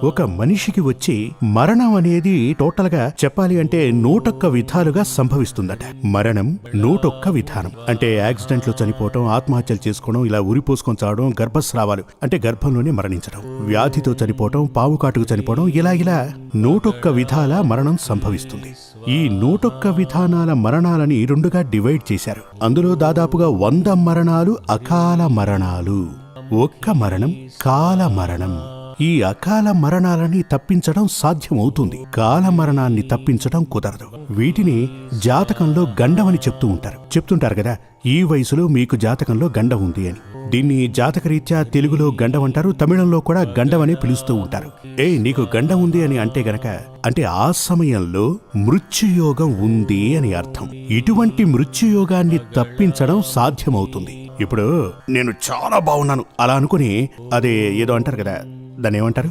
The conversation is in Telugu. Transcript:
ఒక మనిషికి వచ్చి మరణం అనేది టోటల్ గా చెప్పాలి అంటే 101 విధాలుగా సంభవిస్తుందట. మరణం 101 విధానం అంటే యాక్సిడెంట్ లో చనిపోవటం, ఆత్మహత్యలు చేసుకోవడం, ఇలా ఉరిపోసుకొని చావడం, గర్భస్రావాలు అంటే గర్భంలోనే మరణించడం, వ్యాధితో చనిపోవటం, పాము కాటుకు చనిపోవడం, ఇలా 101 విధాల మరణం సంభవిస్తుంది. ఈ 101 విధానాల మరణాలని 2గా డివైడ్ చేశారు. అందులో దాదాపుగా 100 మరణాలు అకాల మరణాలు, 1 మరణం కాల మరణం. ఈ అకాల మరణాలని తప్పించడం సాధ్యమవుతుంది, కాల మరణాన్ని తప్పించడం కుదరదు. వీటిని జాతకంలో గండమని చెప్తుంటారు కదా, ఈ వయసులో మీకు జాతకంలో గండం ఉంది అని. దీన్ని జాతకరీత్యా తెలుగులో గండం అంటారు, తమిళంలో కూడా గండం అని పిలుస్తూ ఉంటారు. నీకు గండం ఉంది అని అంటే గనక అంటే ఆ సమయంలో మృత్యుయోగం ఉంది అని అర్థం. ఇటువంటి మృత్యుయోగాన్ని తప్పించడం సాధ్యమవుతుంది. ఇప్పుడు నేను చాలా బాగున్నాను అలా అనుకుని అదే ఏదో అంటారు కదా, దాన్ని ఏమంటారు,